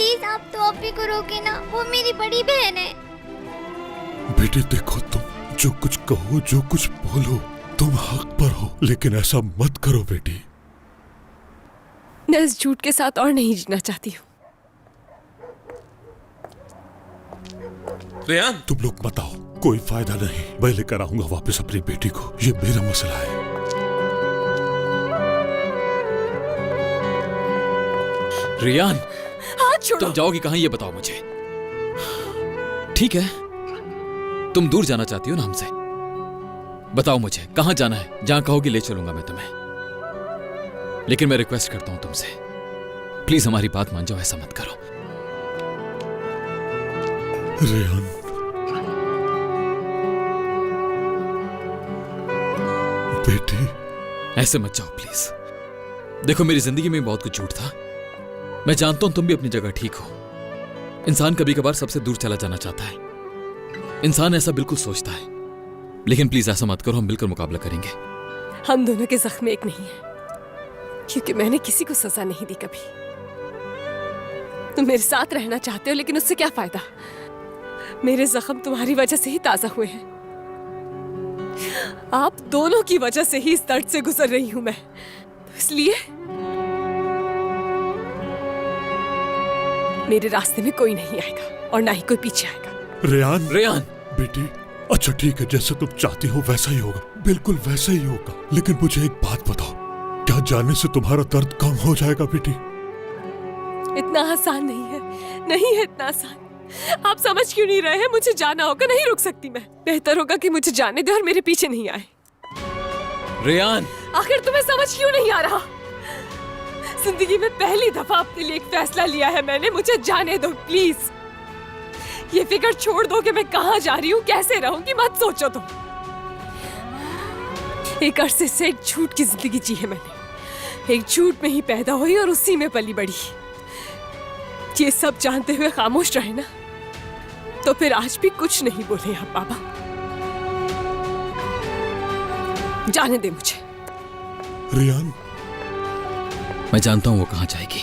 Please आप तो अभी को रोके ना, वो मेरी बड़ी बहन है। बेटी देखो, तुम जो कुछ कहो, जो कुछ बोलो, तुम हक पर हो, लेकिन ऐसा मत करो बेटी। मैं इस झूठ के साथ और नहीं जीना चाहती हूँ। रेयान, तुम लोग मत आओ, कोई फायदा नहीं। मैं लेकर आऊंगा वापस अपनी बेटी को, ये मेरा मसला है। रेयान, हाथ छोड़ो। तुम जाओगी कहाँ ये बताओ मुझे। ठीक है, तुम दूर जाना चाहती हो ना हमसे, बताओ मुझे कहाँ जाना है। जहां कहोगी ले चलूंगा मैं तुम्हें, लेकिन मैं रिक्वेस्ट करता हूं तुमसे, प्लीज हमारी बात मान जाओ, ऐसा मत करो। रेयान, बेटी ऐसे मत जाओ प्लीज। देखो, मेरी जिंदगी में बहुत कुछ झूठ था, मैं जानता हूं तुम भी अपनी जगह ठीक हो। इंसान कभी कभार सबसे दूर चला जाना चाहता है, इंसान ऐसा बिल्कुल सोचता है, लेकिन प्लीज ऐसा मत करो, हम मिलकर मुकाबला करेंगे। हम दोनों के जख्म एक नहीं है, क्योंकि मैंने किसी को सजा नहीं दी कभी। तुम मेरे साथ रहना चाहते हो, लेकिन उससे क्या फायदा? मेरे जख्म तुम्हारी वजह से ही ताजा हुए हैं। आप दोनों की वजह से ही इस दर्द से गुजर रही हूं मैं, तो इसलिए मेरे रास्ते में कोई नहीं आएगा और ना ही कोई पीछे आएगा। रेयान, रेयान, बेटी अच्छा ठीक है, जैसे तुम चाहती हो वैसा ही होगा, बिल्कुल वैसा ही होगा। लेकिन मुझे एक बात बताओ, क्या जाने से तुम्हारा दर्द कम हो जाएगा बेटी? इतना आसान नहीं है, नहीं है इतना आसान। आप समझ क्यों नहीं रहे हैं? मुझे जाना होगा, नहीं रुक सकती मैं। बेहतर होगा कि मुझे जाने दे और मेरे पीछे नहीं आए। रेयान, आखिर तुम्हें समझ क्यों नहीं आ रहा? जिंदगी में पहली दफा अपने लिए एक फैसला लिया है मैंने, मुझे जाने दो प्लीज। ये फिक्र छोड़ दो कि मैं कहाँ जा रही हूँ, कैसे रहूंगी, मत सोचो तुम। एक अरसे से एक झूठ की जिंदगी जी है मैंने, एक झूठ में ही पैदा हुई और उसी में पली बड़ी। ये सब जानते हुए खामोश रहे ना, तो फिर आज भी कुछ नहीं बोले आप बाबा। जाने दे मुझे। रेयान, मैं जानता हूं वो कहां जाएगी।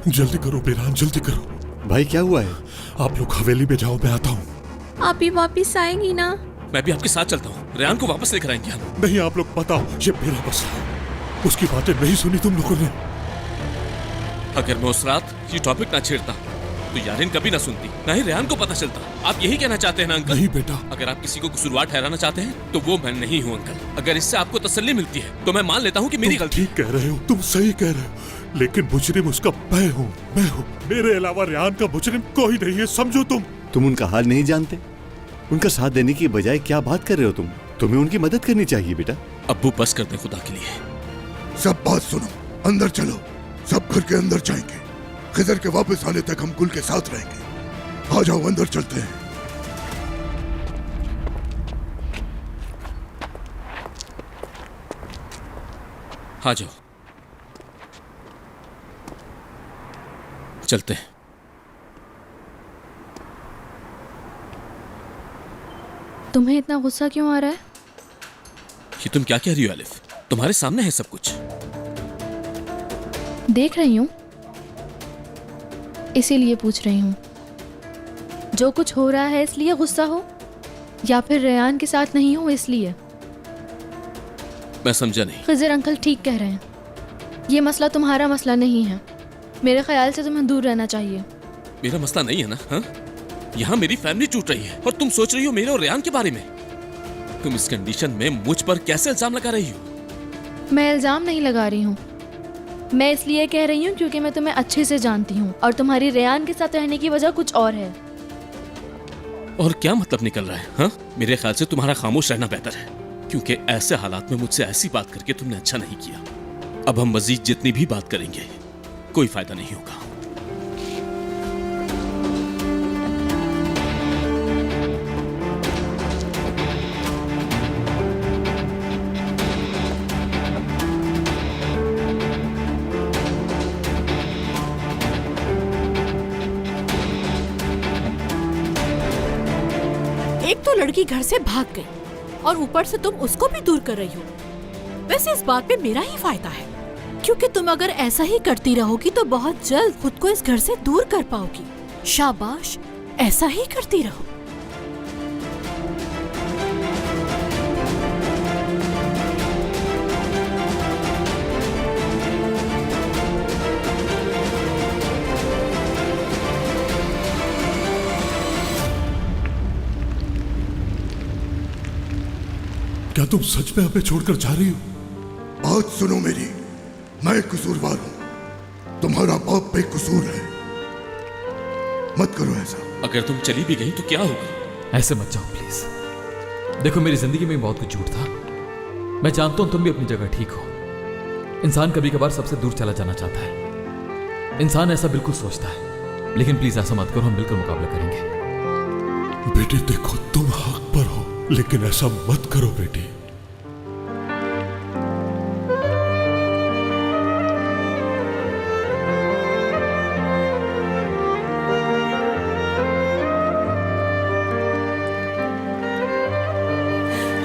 जल्दी करो बेरान, जल्दी करो। भाई क्या हुआ है? आप लोग हवेली में जाओ, मैं आता हूँ। आप ही वापिस आएंगी ना? मैं भी आपके साथ चलता हूँ, रेयान को वापस लेकर आएंगे हम। नहीं, आप लोग बताओ, ये मेरा मसला है। उसकी बातें नहीं सुनी तुम लोगों ने। अगर मैं उस रात ये टॉपिक ना छेड़ता तो यारिन कभी ना सुनती, ना ही रेयान को पता चलता। आप यही कहना चाहते हैं ना अंकल? नहीं बेटा, अगर आप किसी को कसूरवार ठहराना चाहते हैं तो वो मैं नहीं हूँ अंकल। अगर इससे आपको तसल्ली मिलती है तो मैं मान लेता हूँ कि मेरी गलती। ठीक कह रहे हो, तुम सही कह रहे हो, लेकिन मुजरिम उसका मैं हूँ। मेरे अलावा रेयान का मुजरिम कोई नहीं है, समझो तुम उनका हाल नहीं जानते? उनका साथ देने की बजाय क्या बात कर रहे हो तुम? तुम्हें उनकी मदद करनी चाहिए बेटा। अब्बू बस कर दे खुदा के लिए। सब बात सुनो, अंदर चलो। सब घर के अंदर जाएंगे, खिजर के वापस आने तक हम कुल के साथ रहेंगे। आ जाओ, अंदर चलते हैं। आ जाओ, चलते हैं। तुम्हें इतना गुस्सा क्यों आ रहा है? ये तुम क्या कह रही हो अलिफ? तुम्हारे सामने है सब कुछ। देख रही हूँ, इसीलिए पूछ रही हूँ। जो कुछ हो रहा है इसलिए गुस्सा हो, या फिर रेयान के साथ नहीं हो इसलिए? मैं समझा नहीं। खिज़र अंकल ठीक कह रहे हैं, ये मसला तुम्हारा मसला नहीं है। मेरे ख्याल से तुम्हें दूर रहना चाहिए। मेरा मसला नहीं है ना? हाँ, यहाँ मेरी फैमिली टूट रही है और तुम सोच रही हो मेरे और रेयान के बारे में। तुम इस कंडीशन में मुझ पर कैसे इल्जाम लगा रही हो? मैं इल्जाम नहीं लगा रही हूँ, मैं इसलिए कह रही हूँ क्योंकि मैं तुम्हें अच्छे से जानती हूँ और तुम्हारी रेयान के साथ रहने की वजह कुछ और है। और क्या मतलब निकल रहा है? हाँ, मेरे ख्याल से तुम्हारा खामोश रहना बेहतर है, क्योंकि ऐसे हालात में मुझसे ऐसी बात करके तुमने अच्छा नहीं किया। अब हम मजीद जितनी भी बात करेंगे कोई फायदा नहीं होगा। एक तो लड़की घर से भाग गई और ऊपर से तुम उसको भी दूर कर रही हो। वैसे इस बात पे मेरा ही फायदा है, क्योंकि तुम अगर ऐसा ही करती रहोगी तो बहुत जल्द खुद को इस घर से दूर कर पाओगी। शाबाश, ऐसा ही करती रहो। क्या तुम सच में हमें छोड़कर जा रही हो? बात सुनो मेरी, मैं कसूरवार हूं, तुम्हारा बाप बेकसूर है। मत करो ऐसा। अगर तुम चली भी गई तो क्या होगा? ऐसे मत जाओ प्लीज। देखो, मेरी जिंदगी में बहुत कुछ झूठ था। मैं जानता हूं तुम भी अपनी जगह ठीक हो। इंसान कभी कभार सबसे दूर चला जाना चाहता है, इंसान ऐसा बिल्कुल सोचता है, लेकिन प्लीज ऐसा मत करो, हम मिलकर मुकाबला करेंगे। बेटी देखो, तुम हक पर हो, लेकिन ऐसा मत करो बेटी।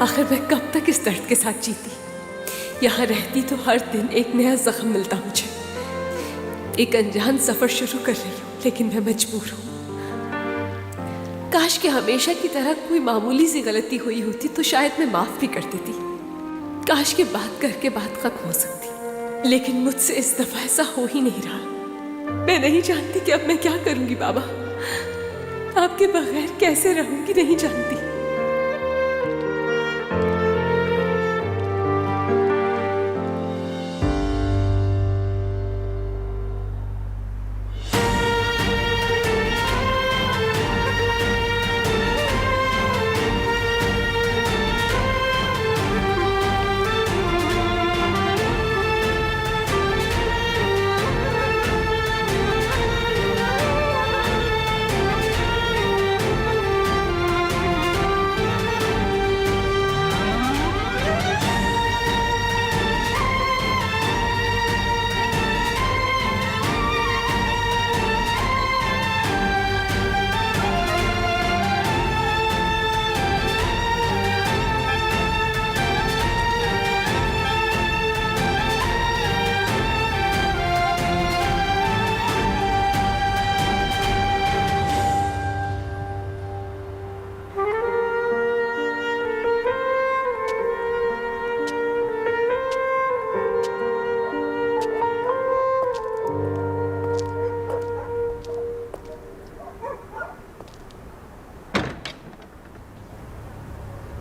आखिर मैं कब तक इस दर्द के साथ जीती? यहाँ रहती तो हर दिन एक नया जख्म मिलता मुझे। एक अनजान सफर शुरू कर रही हूँ, लेकिन मैं मजबूर हूँ। काश कि हमेशा की तरह कोई मामूली सी गलती हुई होती तो शायद मैं माफ भी कर देती। काश कि बात करके बात खत्म हो सकती, लेकिन मुझसे इस दफा ऐसा हो ही नहीं रहा। मैं नहीं जानती कि अब मैं क्या करूंगी बाबा। आपके बगैर कैसे रहूंगी नहीं जानती।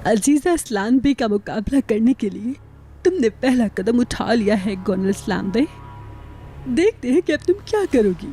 अजीजा इस्लाम बे का मुकाबला करने के लिए तुमने पहला कदम उठा लिया है गोनल इस्लाम बे। देखते हैं कि अब तुम क्या करोगी।